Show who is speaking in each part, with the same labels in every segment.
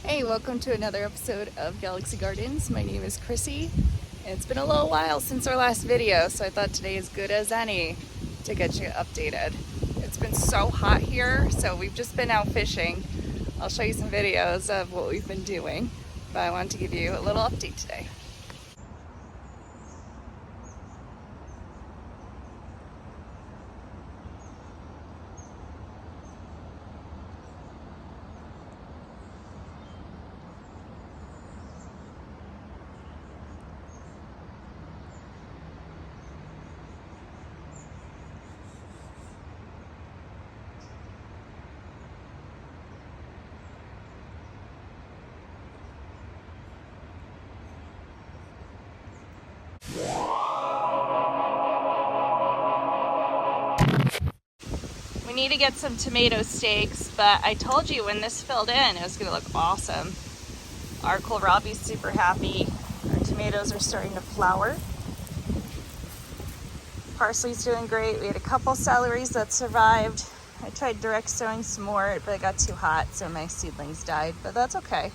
Speaker 1: Hey, welcome to another episode of Galaxy Gardens. My name is Chrissy. It's been a little while since our last video, so I thought today is good as any to get you updated. It's been so hot here, so we've just been out fishing. I'll show you some videos of what we've been doing, but I wanted to give you a little update today. We need to get some tomato steaks, but I told you when this filled in, it was gonna look awesome. Our kohlrabi's super happy. Our tomatoes are starting to flower. Parsley's doing great. We had a couple celeries that survived. I tried direct sowing some more, but it got too hot, so my seedlings died, but that's okay.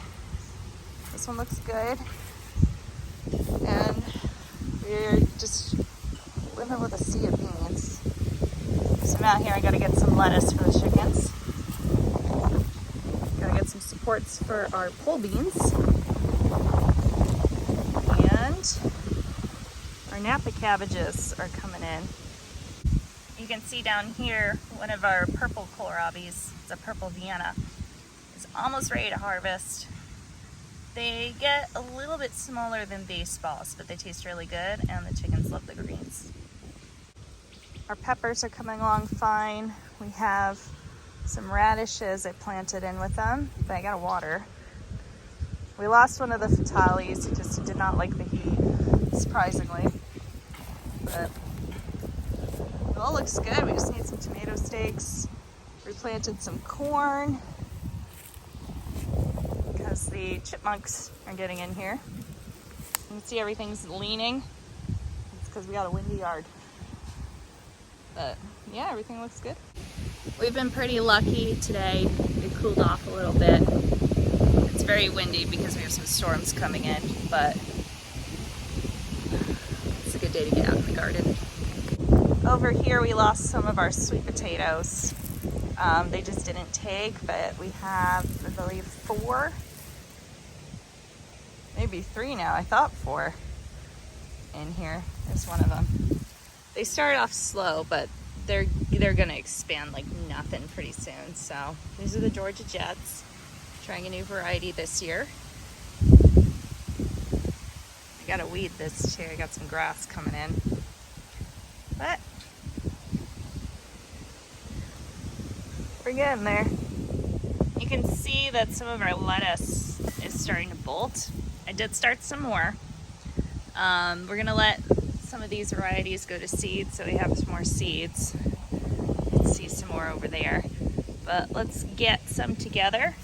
Speaker 1: This one looks good. And we're just living with a sea of beans. So now here I gotta get some lettuce for the chickens. Gotta get some supports for our pole beans. And our Napa cabbages are coming in. You can see down here, one of our purple kohlrabis, it's a purple Vienna, is almost ready to harvest. They get a little bit smaller than baseballs, but they taste really good, and the chickens love the greens. Our peppers are coming along fine. We have some radishes I planted in with them, but I gotta water. We lost one of the fatales. He just did not like the heat, surprisingly. But it all looks good. We just need some tomato steaks. We planted some corn because the chipmunks are getting in here. You can see everything's leaning. It's because we got a windy yard. But yeah, everything looks good. We've been pretty lucky today. It cooled off a little bit. It's very windy because we have some storms coming in, but it's a good day to get out in the garden. Over here we lost some of our sweet potatoes. They just didn't take, but we have, I believe, 4, maybe 3 now. I thought 4 in here. There's one of them. They started off slow, but they're gonna expand like nothing pretty soon. So these are the Georgia Jets. Trying a new variety this year. I gotta weed this too. I got some grass coming in. But we're getting there. You can see that some of our lettuce is starting to bolt. I did start some more. We're gonna let some of these varieties go to seed, so we have some more seeds. You can see some more over there. But let's get some together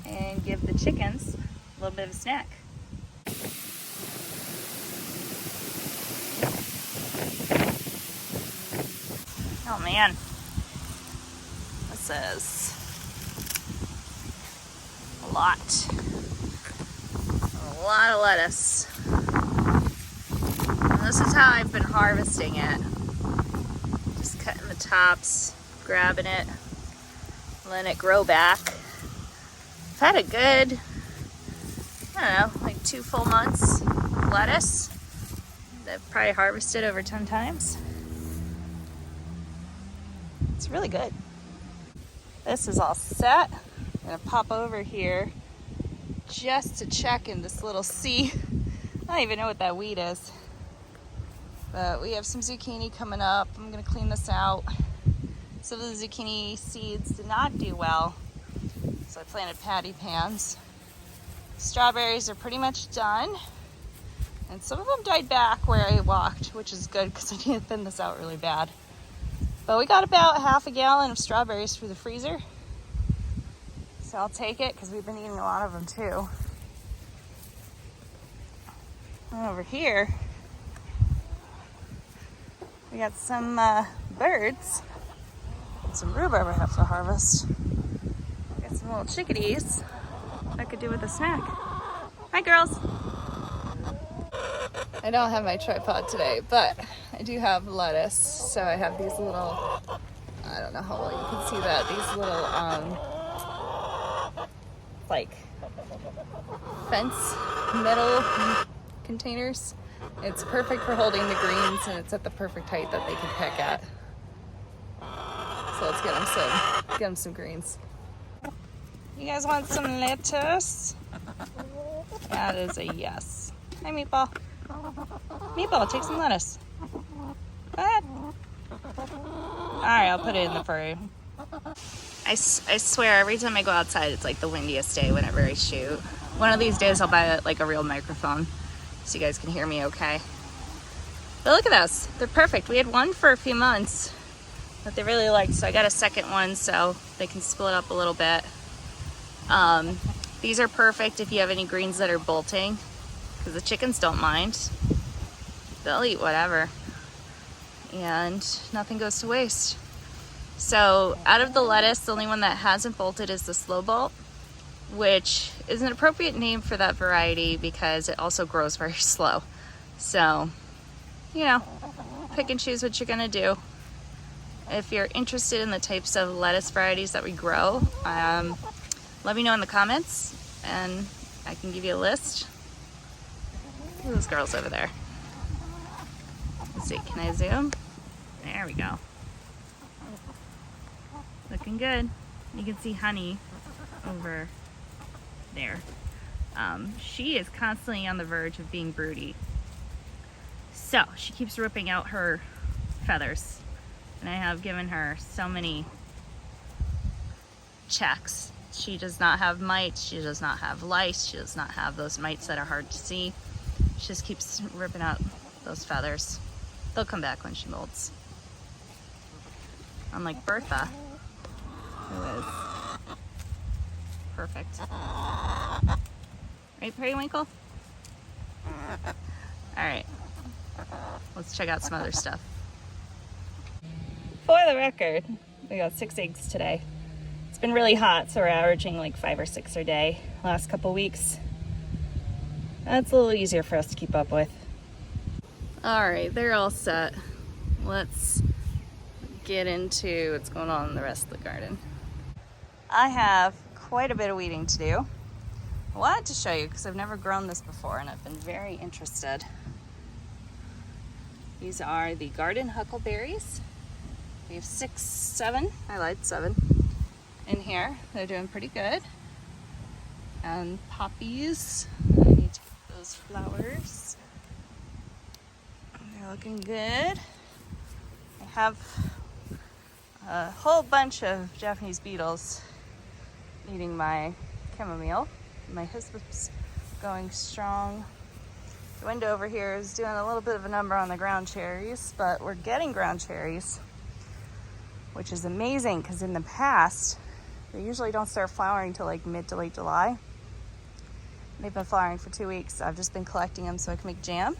Speaker 1: and give the chickens a little bit of a snack. Oh man, this is a lot of lettuce. And this is how I've been harvesting it. Just cutting the tops, grabbing it, letting it grow back. I've had a good, I don't know, like 2 full months of lettuce. I've probably harvested over 10 times. It's really good. This is all set. I'm gonna pop over here just to check in this little sea. I don't even know what that weed is. But we have some zucchini coming up. I'm gonna clean this out. Some of the zucchini seeds did not do well, so I planted patty pans. Strawberries are pretty much done. And some of them died back where I walked, which is good because I need to thin this out really bad. But we got about half a gallon of strawberries for the freezer. So I'll take it because we've been eating a lot of them too. And over here, we got some birds and some rhubarb I have to harvest. We got some little chickadees. They're could do with a snack. Hi, girls. I don't have my tripod today, but I do have lettuce. So I have these little, I don't know how well you can see that, these little, like, fence metal containers. It's perfect for holding the greens, and it's at the perfect height that they can peck at. So let's get them some greens. You guys want some lettuce? That is a yes. Hi, Meatball. Meatball, take some lettuce. Go ahead. All right, I'll put it in the furry. I swear, every time I go outside, it's like the windiest day whenever I shoot. One of these days, I'll buy like a real microphone so you guys can hear me okay. But look at those. They're perfect. We had one for a few months that they really liked, so I got a second one so they can split up a little bit. These are perfect if you have any greens that are bolting, because the chickens don't mind. They'll eat whatever, and nothing goes to waste. So out of the lettuce, the only one that hasn't bolted is the slow bolt, which is an appropriate name for that variety because it also grows very slow. So, you know, pick and choose what you're gonna do. If you're interested in the types of lettuce varieties that we grow, let me know in the comments and I can give you a list. Look at those girls over there. Let's see, can I zoom? There we go. Looking good. You can see Honey over there. She is constantly on the verge of being broody. So she keeps ripping out her feathers. And I have given her so many checks. She does not have mites, she does not have lice, she does not have those mites that are hard to see. She just keeps ripping out those feathers. They'll come back when she molts. Unlike Bertha, who is perfect. Right, Periwinkle? Alright, let's check out some other stuff. For the record, we got 6 eggs today. It's been really hot, so we're averaging like 5 or 6 a day last couple weeks. That's a little easier for us to keep up with. Alright, they're all set. Let's get into what's going on in the rest of the garden. I have quite a bit of weeding to do. I wanted to show you because I've never grown this before and I've been very interested. These are the garden huckleberries. We have 6, 7, I lied, 7 in here. They're doing pretty good. And poppies. I need to get those flowers. They're looking good. I have a whole bunch of Japanese beetles eating my chamomile. My hispup's going strong. The window over here is doing a little bit of a number on the ground cherries, but we're getting ground cherries, which is amazing because in the past, they usually don't start flowering till like mid to late July. They've been flowering for 2 weeks. I've just been collecting them so I can make jam.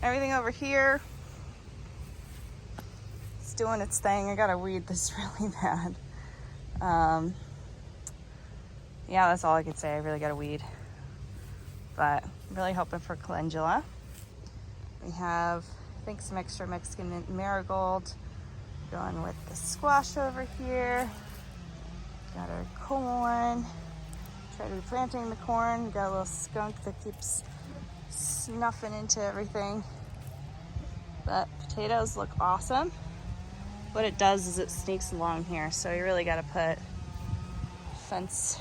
Speaker 1: Everything over here is doing its thing. I gotta weed this really bad. Yeah, that's all I could say. I really gotta weed. But I'm really hoping for calendula. We have, I think, some extra Mexican marigold going with the squash over here. Got our corn. Try to be planting the corn. Got a little skunk that keeps snuffing into everything. But potatoes look awesome. What it does is it sneaks along here, so you really got to put fences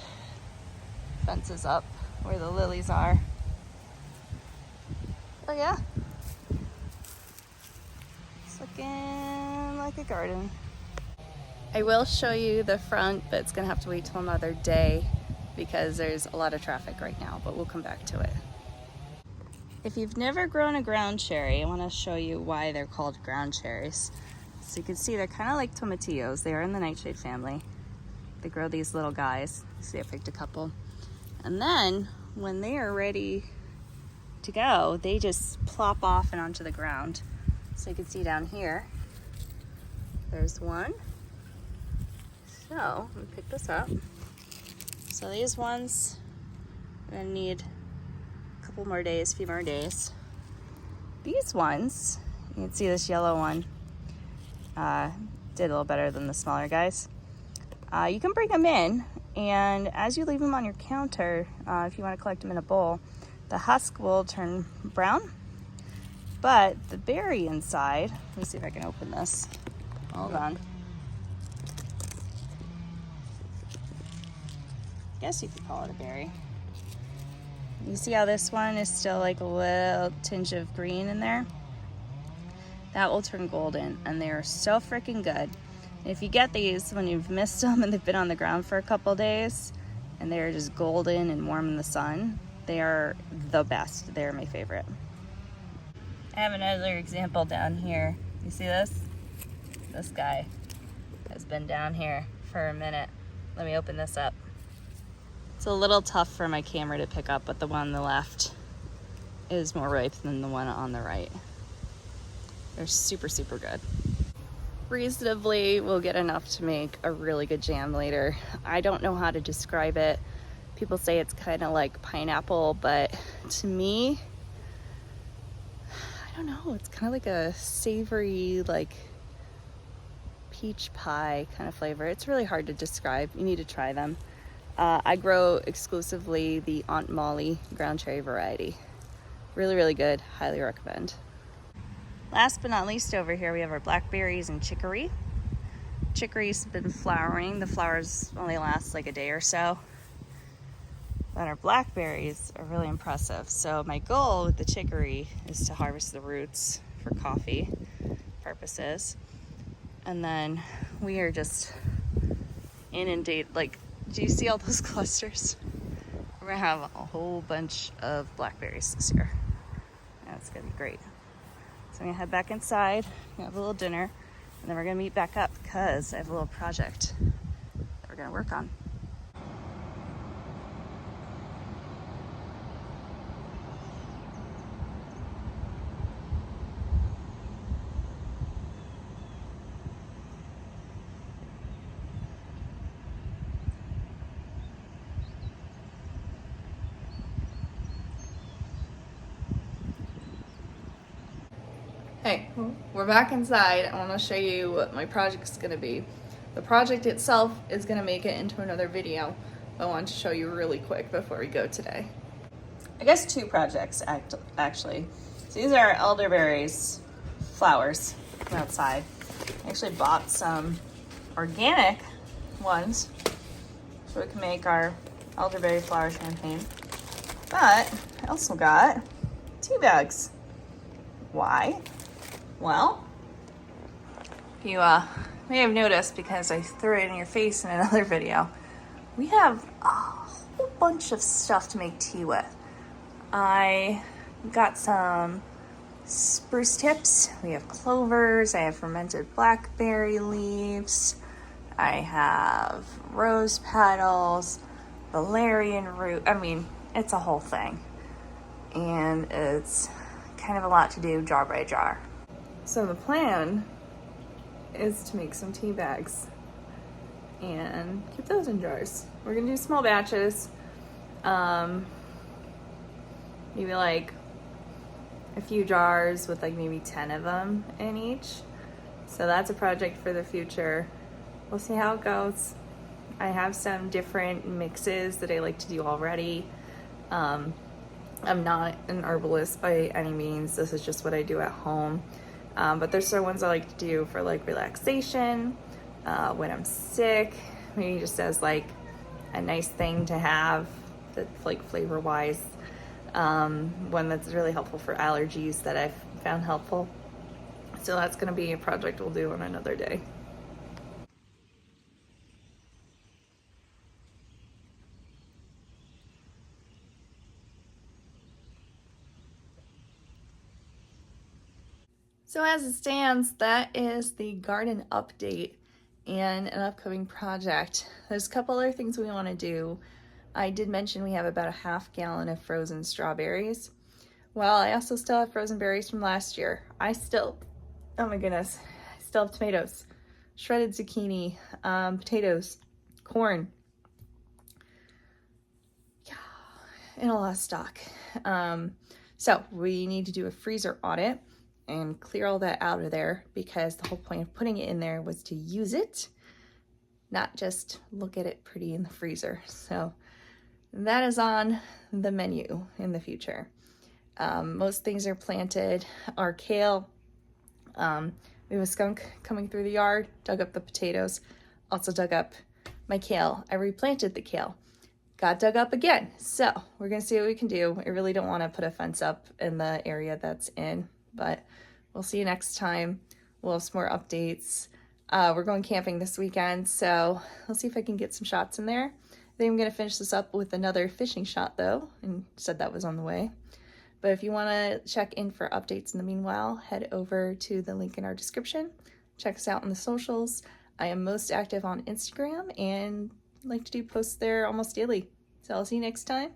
Speaker 1: up where the lilies are. Oh yeah, it's looking like a garden. I will show you the front, but it's gonna have to wait till another day because there's a lot of traffic right now, but we'll come back to it. If you've never grown a ground cherry, I want to show you why they're called ground cherries. So you can see they're kind of like tomatillos. They are in the nightshade family. They grow these little guys. See, I picked a couple. And then when they are ready to go, they just plop off and onto the ground. So you can see down here, there's one. So let me pick this up. There's So these ones, I'm gonna need a couple more days, a few more days. These ones, you can see this yellow one did a little better than the smaller guys. You can bring them in, and as you leave them on your counter, if you want to collect them in a bowl, the husk will turn brown, but the berry inside, let me see if I can open this. Hold on. I guess you could call it a berry. You see how this one is still like a little tinge of green in there? That will turn golden, and they are so freaking good. And if you get these when you've missed them and they've been on the ground for a couple days and they're just golden and warm in the sun, they are the best. They're my favorite. I have another example down here. You see this? This guy has been down here for a minute. Let me open this up. It's a little tough for my camera to pick up, but the one on the left is more ripe than the one on the right. They're super, super good. Reasonably, we'll get enough to make a really good jam later. I don't know how to describe it. People say it's kind of like pineapple, but to me, I don't know. It's kind of like a savory, like peach pie kind of flavor. It's really hard to describe. You need to try them. I grow exclusively the Aunt Molly ground cherry variety. Really, really good. Highly recommend. Last but not least, over here we have our blackberries and chicory. Chicory's been flowering. The flowers only last like a day or so. But our blackberries are really impressive. So my goal with the chicory is to harvest the roots for coffee purposes. And then we are just inundated. Like, do you see all those clusters? We're gonna have a whole bunch of blackberries this year. That's gonna be great. So I'm gonna head back inside, have a little dinner, and then we're gonna meet back up because I have a little project that we're gonna work on. Hey, we're back inside. I want to show you what my project's going to be. The project itself is going to make it into another video. I want to show you really quick before we go today. I guess two projects actually. So these are elderberries flowers from outside. I actually bought some organic ones so we can make our elderberry flower champagne. But I also got tea bags. Why? Well, you may have noticed because I threw it in your face in another video, we have a whole bunch of stuff to make tea with. I got some spruce tips, we have clovers, I have fermented blackberry leaves, I have rose petals, valerian root. I mean, it's a whole thing. And it's kind of a lot to do jar by jar. So the plan is to make some tea bags and keep those in jars. We're gonna do small batches, maybe like a few jars with like maybe 10 of them in each. So that's a project for the future. We'll see how it goes. I have some different mixes that I like to do already. I'm not an herbalist by any means. This is just what I do at home. But there's certain ones I like to do for like relaxation, when I'm sick, maybe just as like a nice thing to have that's like flavor wise. One that's really helpful for allergies that I've found helpful. So that's gonna be a project we'll do on another day. So as it stands, that is the garden update and an upcoming project. There's a couple other things we want to do. I did mention we have about a half gallon of frozen strawberries. Well, I also still have frozen berries from last year. Oh my goodness, I still have tomatoes, shredded zucchini, potatoes, corn. and a lot of stock. So we need to do a freezer audit and clear all that out of there, because the whole point of putting it in there was to use it, not just look at it pretty in the freezer. So that is on the menu in the future. Most things are planted. Our kale, we have a skunk coming through the yard, dug up the potatoes, also dug up my kale. I replanted the kale, got dug up again. So we're gonna see what we can do. I really don't want to put a fence up in the area that's in, but we'll see you next time. We'll have some more updates. We're going camping this weekend, so I'll see if I can get some shots in there. I think I'm gonna finish this up with another fishing shot though, and said that was on the way. But if you want to check in for updates in the meanwhile, head over to the link in our description. Check us out on the socials. I am most active on Instagram and like to do posts there almost daily. So I'll see you next time,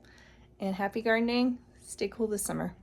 Speaker 1: and happy gardening. Stay cool this summer.